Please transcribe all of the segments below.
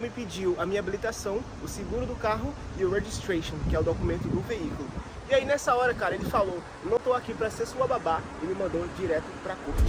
Me pediu a minha habilitação, o seguro do carro e o registration, que é o documento do veículo. E aí nessa hora, cara, ele falou, não tô aqui pra ser sua babá, e me mandou direto pra corte.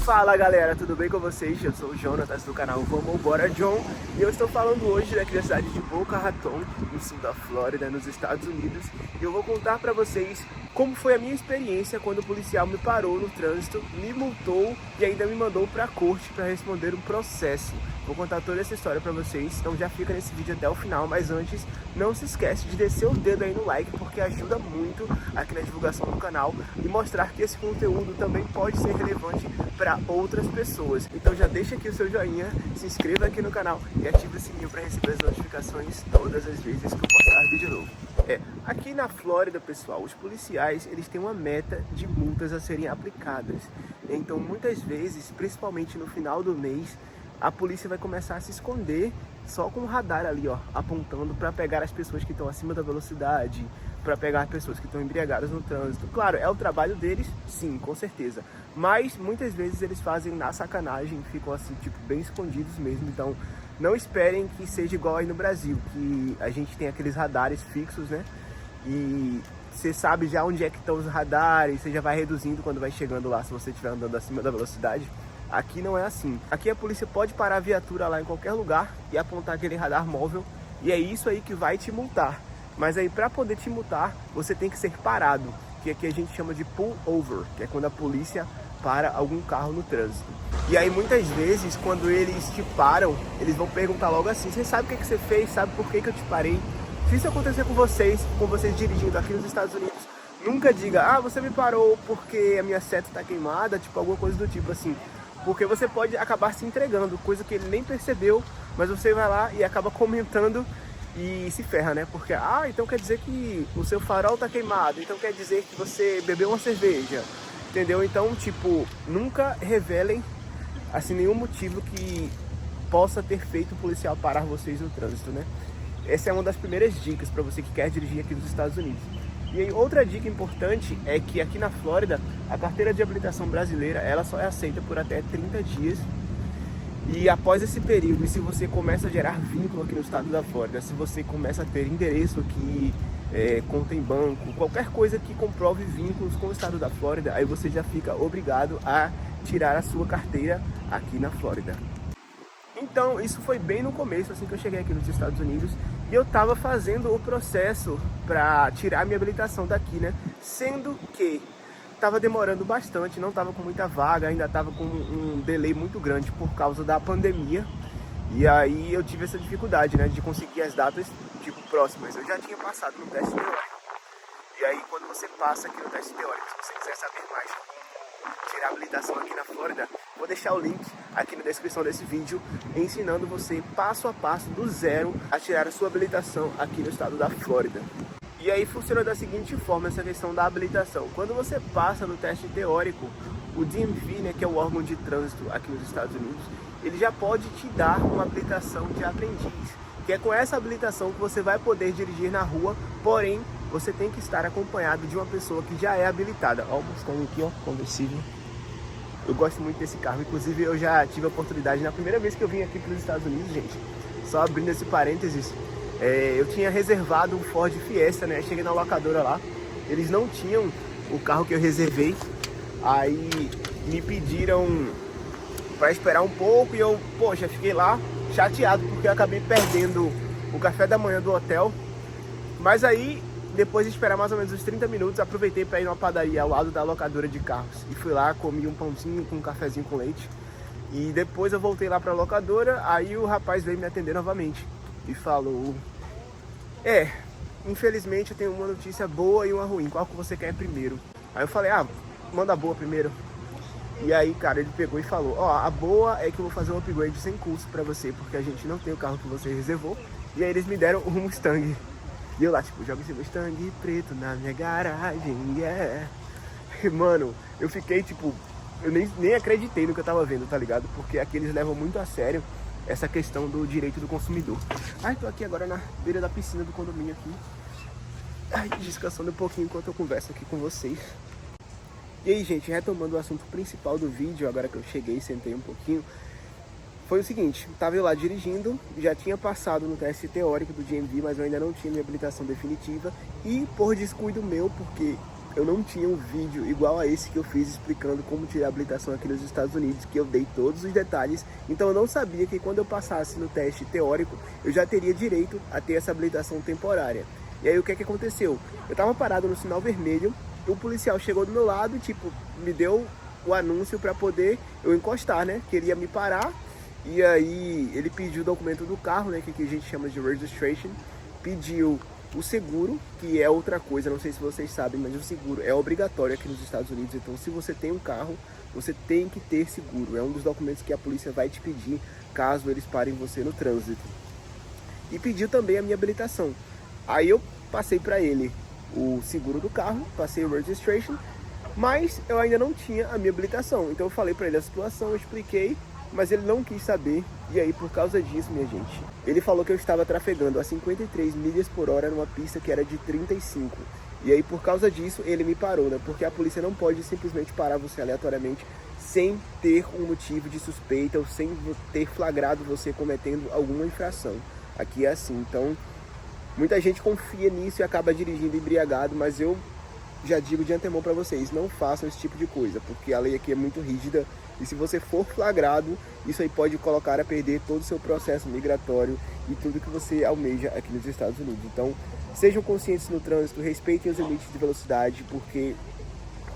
Fala galera, tudo bem com vocês? Eu sou o Jonatas do canal Vambora John e eu estou falando hoje daqui da cidade de Boca Raton, no sul da Flórida, nos Estados Unidos. E eu vou contar pra vocês como foi a minha experiência quando o policial me parou no trânsito, me multou e ainda me mandou pra corte para responder um processo. Vou contar toda essa história pra vocês, então já fica nesse vídeo até o final, mas antes, não se esquece de descer o dedo aí no like, porque ajuda muito aqui na divulgação do canal e mostrar que esse conteúdo também pode ser relevante para outras pessoas. Então já deixa aqui o seu joinha, se inscreva aqui no canal e ative o sininho para receber as notificações todas as vezes que eu postar vídeo novo. Aqui na Flórida, pessoal, os policiais, eles têm uma meta de multas a serem aplicadas. Então muitas vezes, principalmente no final do mês, a polícia vai começar a se esconder só com o radar ali, ó, apontando para pegar as pessoas que estão acima da velocidade, para pegar as pessoas que estão embriagadas no trânsito. Claro, é o trabalho deles, sim, com certeza. Mas muitas vezes eles fazem na sacanagem, ficam assim, tipo, bem escondidos mesmo. Então, não esperem que seja igual aí no Brasil, que a gente tem aqueles radares fixos, né? E você sabe já onde é que estão os radares, você já vai reduzindo quando vai chegando lá, se você estiver andando acima da velocidade. Aqui não é assim. Aqui a polícia pode parar a viatura lá em qualquer lugar e apontar aquele radar móvel, e é isso aí que vai te multar. Mas aí para poder te multar, você tem que ser parado, que aqui a gente chama de pull over, que é quando a polícia para algum carro no trânsito. E aí muitas vezes, quando eles te param, eles vão perguntar logo assim, você sabe o que você fez? Sabe por que eu te parei? Se isso acontecer com vocês dirigindo aqui nos Estados Unidos, nunca diga, ah, você me parou porque a minha seta está queimada, tipo alguma coisa do tipo assim. Porque você pode acabar se entregando, coisa que ele nem percebeu, mas você vai lá e acaba comentando e se ferra, né? Porque, ah, então quer dizer que o seu farol tá queimado, então quer dizer que você bebeu uma cerveja, entendeu? Então, tipo, nunca revelem, assim, nenhum motivo que possa ter feito o policial parar vocês no trânsito, né? Essa é uma das primeiras dicas para você que quer dirigir aqui nos Estados Unidos. E aí, outra dica importante é que aqui na Flórida, a carteira de habilitação brasileira, ela só é aceita por até 30 dias. E após esse período, e se você começa a gerar vínculo aqui no estado da Flórida, se você começa a ter endereço aqui, conta em banco, qualquer coisa que comprove vínculos com o estado da Flórida, aí você já fica obrigado a tirar a sua carteira aqui na Flórida. Então, isso foi bem no começo, assim que eu cheguei aqui nos Estados Unidos, e eu tava fazendo o processo para tirar minha habilitação daqui, né? Sendo que tava demorando bastante, não tava com muita vaga, ainda tava com um delay muito grande por causa da pandemia. E aí eu tive essa dificuldade, né, de conseguir as datas, tipo, próximas. Eu já tinha passado no teste teórico. E aí, quando você passa aqui no teste teórico, se você quiser saber mais como tirar a habilitação aqui na Flórida, vou deixar o link aqui na descrição desse vídeo, ensinando você passo a passo, do zero, a tirar a sua habilitação aqui no estado da Flórida. E aí funciona da seguinte forma essa questão da habilitação. Quando você passa no teste teórico, o DMV, né, que é o órgão de trânsito aqui nos Estados Unidos, ele já pode te dar uma habilitação de aprendiz, que é com essa habilitação que você vai poder dirigir na rua, porém, você tem que estar acompanhado de uma pessoa que já é habilitada. Ó, o Mustang aqui, ó, conversível. Eu gosto muito desse carro, inclusive eu já tive a oportunidade, na primeira vez que eu vim aqui para os Estados Unidos, gente, só abrindo esse parênteses, eu tinha reservado um Ford Fiesta, né? Cheguei na locadora lá, eles não tinham o carro que eu reservei, aí me pediram para esperar um pouco e eu, poxa, fiquei lá chateado porque eu acabei perdendo o café da manhã do hotel. Mas aí, depois de esperar mais ou menos uns 30 minutos, aproveitei para ir numa padaria ao lado da locadora de carros e fui lá, comi um pãozinho com um cafezinho com leite e depois eu voltei lá para a locadora, aí o rapaz veio me atender novamente e falou: infelizmente eu tenho uma notícia boa e uma ruim, qual que você quer primeiro? Aí eu falei, manda a boa primeiro. E aí, cara, ele pegou e falou, a boa é que eu vou fazer um upgrade sem custo pra você, porque a gente não tem o carro que você reservou. E aí eles me deram um Mustang. E eu lá, tipo, joga esse Mustang preto na minha garagem, yeah. E, mano, eu fiquei, tipo, eu nem acreditei no que eu tava vendo, tá ligado? Porque aqui eles levam muito a sério essa questão do direito do consumidor. Tô aqui agora na beira da piscina do condomínio aqui. descansando um pouquinho enquanto eu converso aqui com vocês. E aí, gente, retomando o assunto principal do vídeo, agora que eu cheguei e sentei um pouquinho, foi o seguinte, estava eu lá dirigindo, já tinha passado no teste teórico do DMV, mas eu ainda não tinha minha habilitação definitiva, e por descuido meu, porque eu não tinha um vídeo igual a esse que eu fiz explicando como tirar a habilitação aqui nos Estados Unidos, que eu dei todos os detalhes, então eu não sabia que quando eu passasse no teste teórico, eu já teria direito a ter essa habilitação temporária. E aí o que aconteceu? Eu estava parado no sinal vermelho, o policial chegou do meu lado, tipo, me deu o anúncio para poder eu encostar, né? Queria me parar, e aí ele pediu o documento do carro, né? Que a gente chama de registration, pediu o seguro, que é outra coisa, não sei se vocês sabem, mas o seguro é obrigatório aqui nos Estados Unidos, então se você tem um carro, você tem que ter seguro, é um dos documentos que a polícia vai te pedir caso eles parem você no trânsito. E pediu também a minha habilitação. Aí eu passei para ele o seguro do carro, passei o registration, mas eu ainda não tinha a minha habilitação, então eu falei para ele a situação, eu expliquei, mas ele não quis saber, e aí por causa disso, minha gente, ele falou que eu estava trafegando a 53 milhas por hora numa pista que era de 35, e aí por causa disso ele me parou, né, porque a polícia não pode simplesmente parar você aleatoriamente sem ter um motivo de suspeita ou sem ter flagrado você cometendo alguma infração. Aqui é assim, então muita gente confia nisso e acaba dirigindo embriagado, mas eu já digo de antemão para vocês, não façam esse tipo de coisa, porque a lei aqui é muito rígida e se você for flagrado, isso aí pode colocar a perder todo o seu processo migratório e tudo que você almeja aqui nos Estados Unidos. Então, sejam conscientes no trânsito, respeitem os limites de velocidade, porque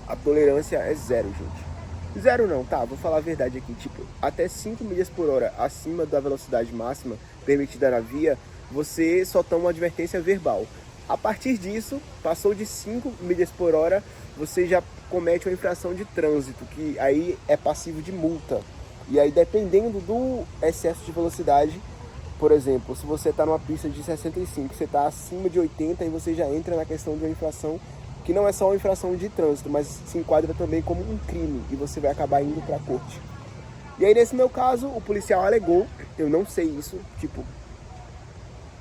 a tolerância é zero, gente. Zero não, tá, vou falar a verdade aqui, tipo, até 5 milhas por hora acima da velocidade máxima permitida na via, você só toma uma advertência verbal. A partir disso, passou de 5 milhas por hora, você já comete uma infração de trânsito, que aí é passivo de multa. E aí, dependendo do excesso de velocidade, por exemplo, se você está numa pista de 65, você está acima de 80 e você já entra na questão de uma infração que não é só uma infração de trânsito, mas se enquadra também como um crime e você vai acabar indo para a corte. E aí, nesse meu caso, o policial alegou, eu não sei isso, tipo,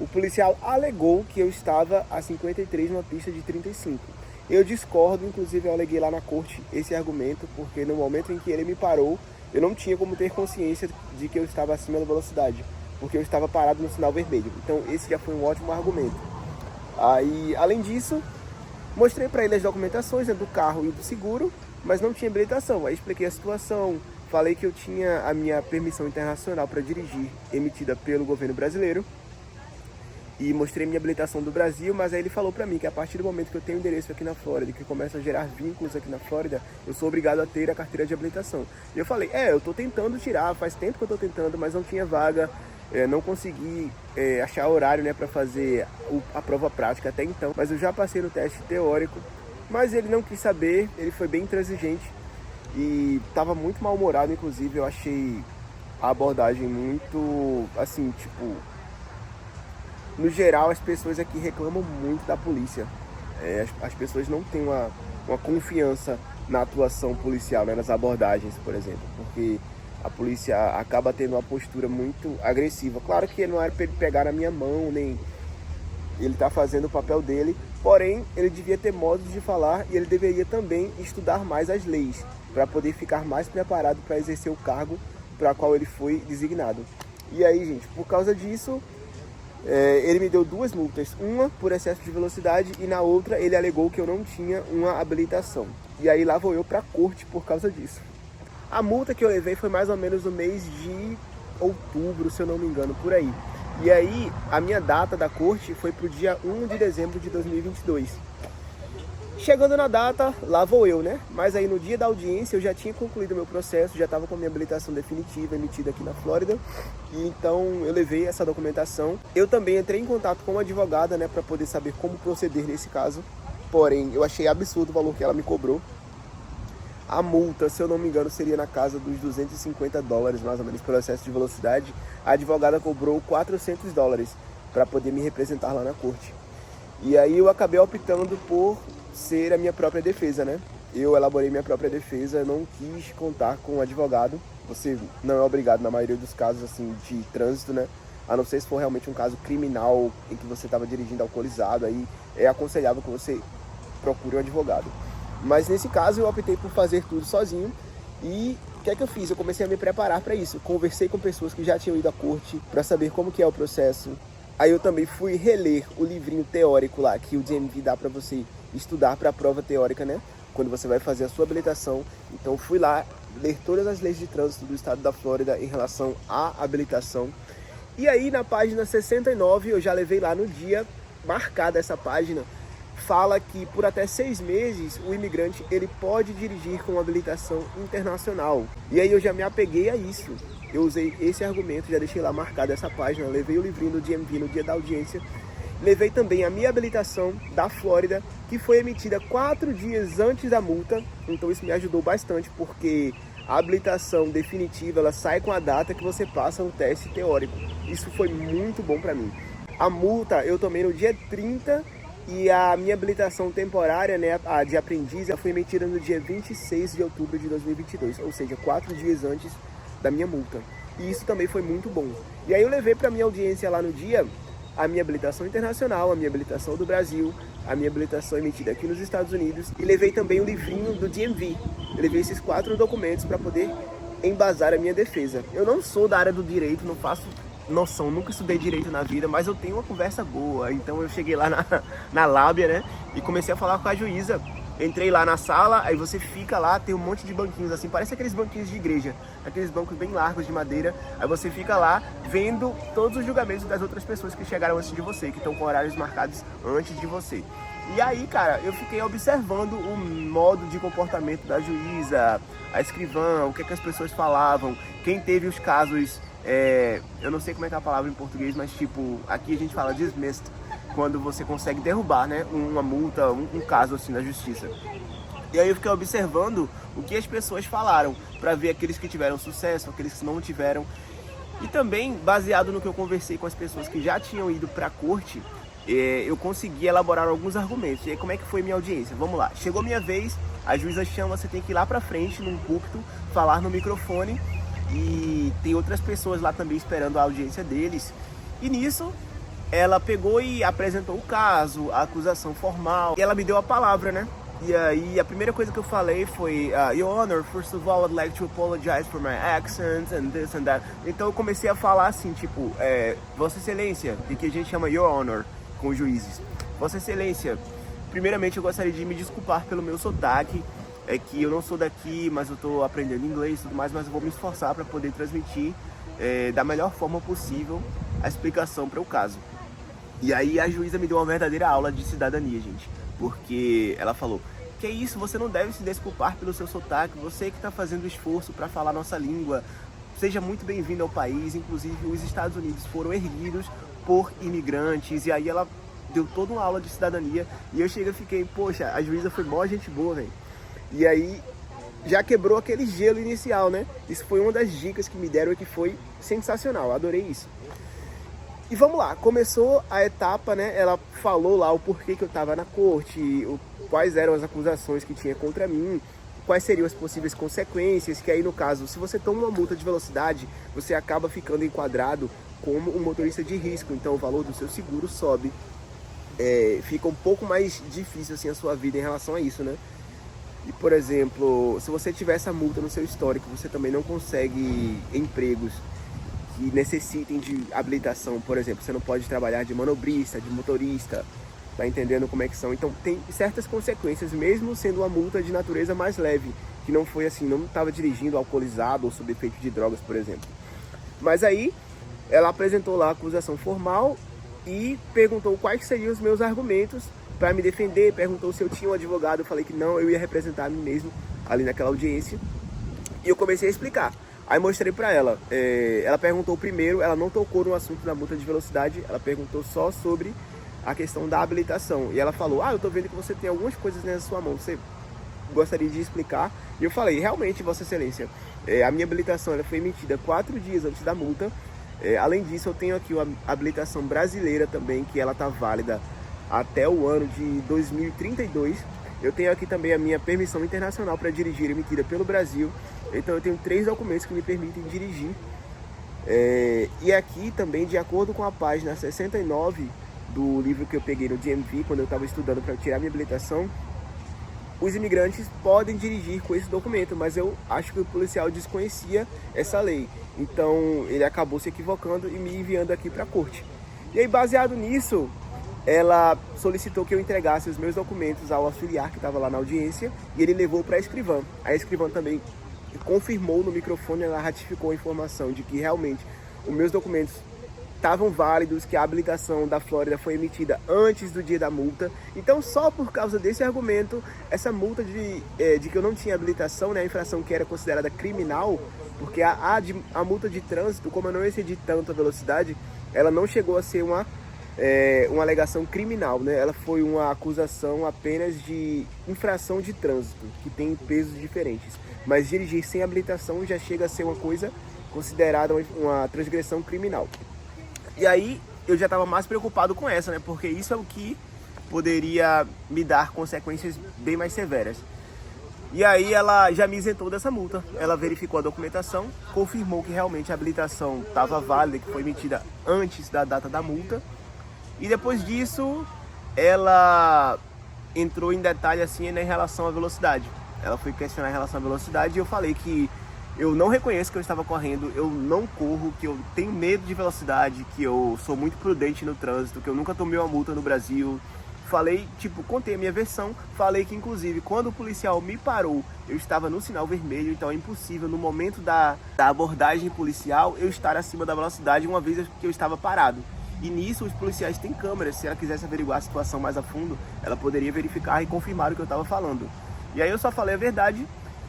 o policial alegou que eu estava a 53 numa pista de 35. Eu discordo, inclusive eu aleguei lá na corte esse argumento, porque no momento em que ele me parou, eu não tinha como ter consciência de que eu estava acima da velocidade, porque eu estava parado no sinal vermelho. Então esse já foi um ótimo argumento. Aí, além disso, mostrei para ele as documentações, né, do carro e do seguro, mas não tinha habilitação. Aí expliquei a situação, falei que eu tinha a minha permissão internacional para dirigir, emitida pelo governo brasileiro, e mostrei minha habilitação do Brasil, mas aí ele falou pra mim que a partir do momento que eu tenho endereço aqui na Flórida, que começa a gerar vínculos aqui na Flórida, eu sou obrigado a ter a carteira de habilitação. E eu falei, eu tô tentando tirar, faz tempo que eu tô tentando, mas não tinha vaga, não consegui achar horário, né, pra fazer a prova prática até então, mas eu já passei no teste teórico, mas ele não quis saber, ele foi bem intransigente e tava muito mal-humorado, inclusive eu achei a abordagem muito, assim, tipo... No geral, as pessoas aqui reclamam muito da polícia. As pessoas não têm uma confiança na atuação policial, né, nas abordagens, por exemplo, porque a polícia acaba tendo uma postura muito agressiva. Claro que não era para ele pegar na minha mão, nem ele está fazendo o papel dele, porém, ele devia ter modos de falar e ele deveria também estudar mais as leis, para poder ficar mais preparado para exercer o cargo para qual ele foi designado. E aí, gente, por causa disso... ele me deu 2 multas, uma por excesso de velocidade e na outra ele alegou que eu não tinha uma habilitação. E aí lá vou eu pra corte por causa disso. A multa que eu levei foi mais ou menos no mês de outubro, se eu não me engano, por aí. E aí a minha data da corte foi pro dia 1 de dezembro de 2022. Chegando na data, lá vou eu, né? Mas aí no dia da audiência eu já tinha concluído o meu processo, já estava com a minha habilitação definitiva emitida aqui na Flórida. E então eu levei essa documentação. Eu também entrei em contato com uma advogada, né, para poder saber como proceder nesse caso. Porém, eu achei absurdo o valor que ela me cobrou. A multa, se eu não me engano, seria na casa dos $250, mais ou menos, pelo excesso de velocidade. A advogada cobrou $400 para poder me representar lá na corte. E aí eu acabei optando por ser a minha própria defesa, né? Eu elaborei minha própria defesa, não quis contar com um advogado. Você não é obrigado, na maioria dos casos assim de trânsito, né, a não ser se for realmente um caso criminal em que você estava dirigindo alcoolizado, aí é aconselhável que você procure um advogado. Mas nesse caso eu optei por fazer tudo sozinho. E o que é que eu fiz? Eu comecei a me preparar para isso. Conversei com pessoas que já tinham ido à corte para saber como que é o processo. Aí eu também fui reler o livrinho teórico lá que o DMV dá para você estudar para a prova teórica, né? Quando você vai fazer a sua habilitação. Então fui lá ler todas as leis de trânsito do estado da Flórida em relação à habilitação. E aí na página 69, eu já levei lá no dia marcada essa página, fala que por até 6 meses o imigrante ele pode dirigir com habilitação internacional. E aí eu já me apeguei a isso. Eu usei esse argumento, já deixei lá marcada essa página, levei o livrinho do DMV no dia da audiência, levei também a minha habilitação da Flórida, que foi emitida 4 dias antes da multa. Então isso me ajudou bastante, porque a habilitação definitiva ela sai com a data que você passa no teste teórico. Isso foi muito bom para mim. A multa eu tomei no dia 30 e a minha habilitação temporária, né, a de aprendiz, ela foi emitida no dia 26 de outubro de 2022, ou seja, 4 dias antes da minha multa. E isso também foi muito bom. E aí eu levei para minha audiência lá no dia a minha habilitação internacional, a minha habilitação do Brasil, a minha habilitação emitida aqui nos Estados Unidos, e levei também o livrinho do DMV. Eu levei esses 4 documentos para poder embasar a minha defesa. Eu não sou da área do direito, não faço noção, nunca estudei direito na vida, mas eu tenho uma conversa boa. Então eu cheguei lá na lábia, né, e comecei a falar com a juíza. Entrei lá na sala, aí você fica lá, tem um monte de banquinhos assim, parece aqueles banquinhos de igreja, aqueles bancos bem largos de madeira. Aí você fica lá vendo todos os julgamentos das outras pessoas que chegaram antes de você, que estão com horários marcados antes de você. E aí, cara, eu fiquei observando o modo de comportamento da juíza, a escrivã, o que as pessoas falavam, quem teve os casos, eu não sei como é que é a palavra em português, mas tipo, aqui a gente fala dismissed, quando você consegue derrubar, né, uma multa, um caso assim na justiça. E aí eu fiquei observando o que as pessoas falaram, para ver aqueles que tiveram sucesso, aqueles que não tiveram. E também, baseado no que eu conversei com as pessoas que já tinham ido para a corte, eu consegui elaborar alguns argumentos. E aí como é que foi minha audiência? Vamos lá. Chegou minha vez, a juíza chama, você tem que ir lá para frente, num púlpito, falar no microfone. E tem outras pessoas lá também esperando a audiência deles. E nisso, ela pegou e apresentou o caso, a acusação formal, e ela me deu a palavra, né? E aí a primeira coisa que eu falei foi Your Honor, first of all, I'd like to apologize for my accent and this and that. Então eu comecei a falar assim, tipo, Vossa Excelência, e que a gente chama Your Honor com os juízes. Vossa Excelência, primeiramente eu gostaria de me desculpar pelo meu sotaque, é que eu não sou daqui, mas eu tô aprendendo inglês e tudo mais, mas eu vou me esforçar para poder transmitir da melhor forma possível a explicação para o caso. E aí a juíza me deu uma verdadeira aula de cidadania, gente. Porque ela falou, que isso, você não deve se desculpar pelo seu sotaque, você que está fazendo esforço para falar nossa língua, seja muito bem-vindo ao país. Inclusive os Estados Unidos foram erguidos por imigrantes. E aí ela deu toda uma aula de cidadania. E eu cheguei e fiquei, poxa, a juíza foi mó gente boa, velho. E aí já quebrou aquele gelo inicial, né? Isso foi uma das dicas que me deram e que foi sensacional, adorei isso. E vamos lá, começou a etapa, né? Ela falou lá o porquê que eu estava na corte, quais eram as acusações que tinha contra mim, quais seriam as possíveis consequências, que aí no caso, se você toma uma multa de velocidade, você acaba ficando enquadrado como um motorista de risco, então o valor do seu seguro sobe. Fica um pouco mais difícil assim a sua vida em relação a isso, né? E, por exemplo, se você tiver essa multa no seu histórico, você também não consegue empregos que necessitem de habilitação. Por exemplo, você não pode trabalhar de manobrista, de motorista, tá entendendo como é que são? Então tem certas consequências, mesmo sendo uma multa de natureza mais leve, que não foi assim, não estava dirigindo alcoolizado ou sob efeito de drogas, por exemplo. Mas aí ela apresentou lá a acusação formal e perguntou quais seriam os meus argumentos para me defender, perguntou se eu tinha um advogado. Eu falei que não, eu ia representar a mim mesmo ali naquela audiência, e eu comecei a explicar. Aí mostrei pra ela, ela perguntou primeiro, ela não tocou no assunto da multa de velocidade, ela perguntou só sobre a questão da habilitação. E ela falou, eu tô vendo que você tem algumas coisas na sua mão, você gostaria de explicar? E eu falei, realmente, Vossa Excelência, a minha habilitação ela foi emitida 4 dias antes da multa. Além disso, eu tenho aqui uma habilitação brasileira também, que ela tá válida até o ano de 2032. Eu tenho aqui também a minha permissão internacional para dirigir, emitida pelo Brasil. Então eu tenho 3 documentos que me permitem dirigir E aqui também, de acordo com a página 69 do livro que eu peguei no DMV, quando eu estava estudando para tirar minha habilitação, os imigrantes podem dirigir com esse documento, mas eu acho que o policial desconhecia essa lei. Então ele acabou se equivocando e me enviando aqui para a corte. E aí, baseado nisso, ela solicitou que eu entregasse os meus documentos ao auxiliar que estava lá na audiência e ele levou para a escrivã. A escrivã também confirmou no microfone, ela ratificou a informação de que realmente os meus documentos estavam válidos, que a habilitação da Flórida foi emitida antes do dia da multa. Então, só por causa desse argumento, essa multa de que eu não tinha habilitação, né, a infração que era considerada criminal, porque a multa de trânsito, como eu não excedi tanto a velocidade, ela não chegou a ser uma alegação criminal, né? Ela foi uma acusação apenas de infração de trânsito, que tem pesos diferentes. Mas dirigir sem habilitação já chega a ser uma coisa considerada uma transgressão criminal. E aí eu já estava mais preocupado com essa, né? Porque isso é o que poderia me dar consequências bem mais severas. E aí ela já me isentou dessa multa. Ela verificou a documentação, confirmou que realmente a habilitação estava válida, que foi emitida antes da data da multa. E depois disso, ela entrou em detalhe assim, né, em relação à velocidade. Ela foi questionar em relação à velocidade e eu falei que eu não reconheço que eu estava correndo, eu não corro, que eu tenho medo de velocidade, que eu sou muito prudente no trânsito, que eu nunca tomei uma multa no Brasil. Falei, contei a minha versão, falei que inclusive quando o policial me parou, eu estava no sinal vermelho, então é impossível no momento da abordagem policial eu estar acima da velocidade, uma vez que eu estava parado. E nisso os policiais têm câmeras, se ela quisesse averiguar a situação mais a fundo, ela poderia verificar e confirmar o que eu estava falando. E aí eu só falei a verdade.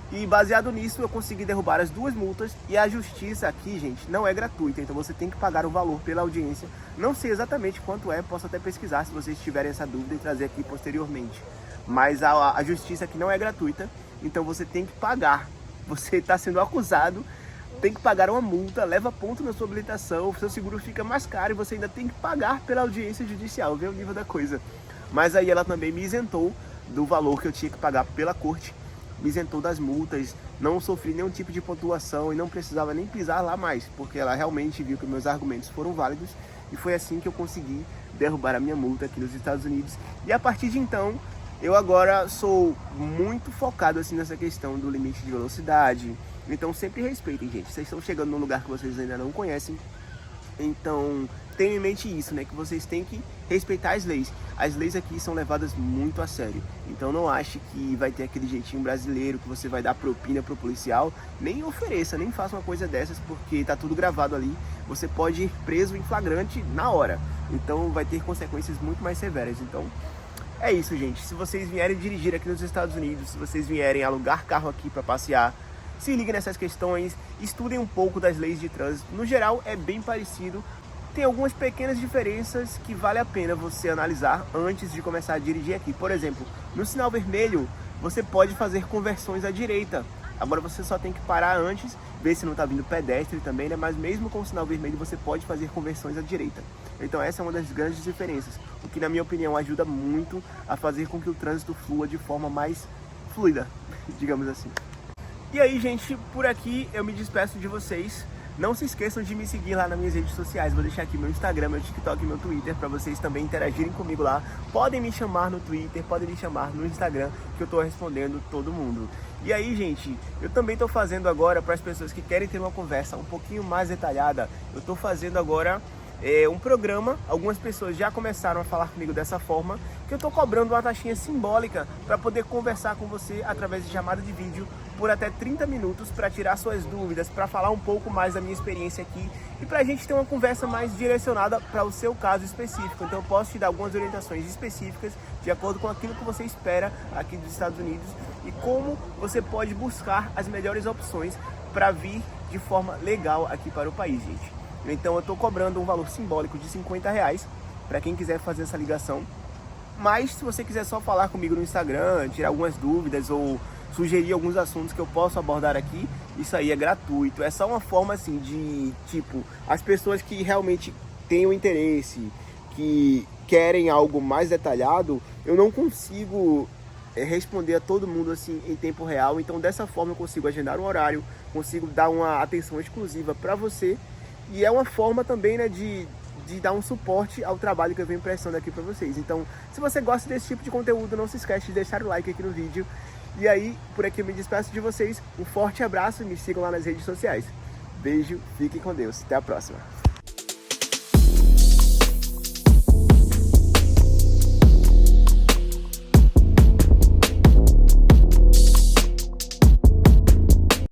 E baseado nisso eu consegui derrubar as 2 multas. E a justiça aqui, gente, não é gratuita, então você tem que pagar o valor pela audiência. Não sei exatamente quanto é, posso até pesquisar se vocês tiverem essa dúvida e trazer aqui posteriormente. Mas a justiça aqui não é gratuita, então você tem que pagar. Você está sendo acusado, tem que pagar uma multa, leva ponto na sua habilitação, o seu seguro fica mais caro e você ainda tem que pagar pela audiência judicial, vê o nível da coisa. Mas aí ela também me isentou do valor que eu tinha que pagar pela corte, me isentou das multas, não sofri nenhum tipo de pontuação e não precisava nem pisar lá mais, porque ela realmente viu que meus argumentos foram válidos e foi assim que eu consegui derrubar a minha multa aqui nos Estados Unidos. E a partir de então, eu agora sou muito focado assim nessa questão do limite de velocidade. Então sempre respeitem, gente. Vocês estão chegando num lugar que vocês ainda não conhecem, então tenham em mente isso, né? Que vocês têm que respeitar as leis. As leis aqui são levadas muito a sério. Então não ache que vai ter aquele jeitinho brasileiro que você vai dar propina pro policial. Nem ofereça, nem faça uma coisa dessas, porque tá tudo gravado ali. Você pode ir preso em flagrante na hora. Então vai ter consequências muito mais severas. Então é isso, gente. Se vocês vierem dirigir aqui nos Estados Unidos, se vocês vierem alugar carro aqui para passear, se liguem nessas questões, estudem um pouco das leis de trânsito. No geral é bem parecido. Tem algumas pequenas diferenças que vale a pena você analisar antes de começar a dirigir aqui. Por exemplo, no sinal vermelho, você pode fazer conversões à direita. Agora você só tem que parar antes, ver se não está vindo pedestre também, né? Mas mesmo com o sinal vermelho, você pode fazer conversões à direita. Então essa é uma das grandes diferenças, o que na minha opinião ajuda muito a fazer com que o trânsito flua de forma mais fluida, digamos assim. E aí, gente, por aqui eu me despeço de vocês. Não se esqueçam de me seguir lá nas minhas redes sociais. Vou deixar aqui meu Instagram, meu TikTok e meu Twitter para vocês também interagirem comigo lá. Podem me chamar no Twitter, podem me chamar no Instagram, que eu tô respondendo todo mundo. E aí, gente, eu também tô fazendo agora, para as pessoas que querem ter uma conversa um pouquinho mais detalhada, eu tô fazendo agora um programa. Algumas pessoas já começaram a falar comigo dessa forma, que eu tô cobrando uma taxinha simbólica para poder conversar com você através de chamada de vídeo por até 30 minutos para tirar suas dúvidas, para falar um pouco mais da minha experiência aqui e para a gente ter uma conversa mais direcionada para o seu caso específico. Então eu posso te dar algumas orientações específicas de acordo com aquilo que você espera aqui dos Estados Unidos e como você pode buscar as melhores opções para vir de forma legal aqui para o país, gente. Então eu estou cobrando um valor simbólico de R$50 para quem quiser fazer essa ligação. Mas se você quiser só falar comigo no Instagram, tirar algumas dúvidas ou sugerir alguns assuntos que eu posso abordar aqui, isso aí é gratuito. É só uma forma assim de, as pessoas que realmente têm o interesse, que querem algo mais detalhado, eu não consigo responder a todo mundo assim em tempo real. Então dessa forma eu consigo agendar um horário, consigo dar uma atenção exclusiva para você E é uma forma também, né, de dar um suporte ao trabalho que eu venho prestando aqui pra vocês. Então, se você gosta desse tipo de conteúdo, não se esquece de deixar o like aqui no vídeo. E aí, por aqui eu me despeço de vocês. Um forte abraço e me sigam lá nas redes sociais. Beijo, fiquem com Deus. Até a próxima.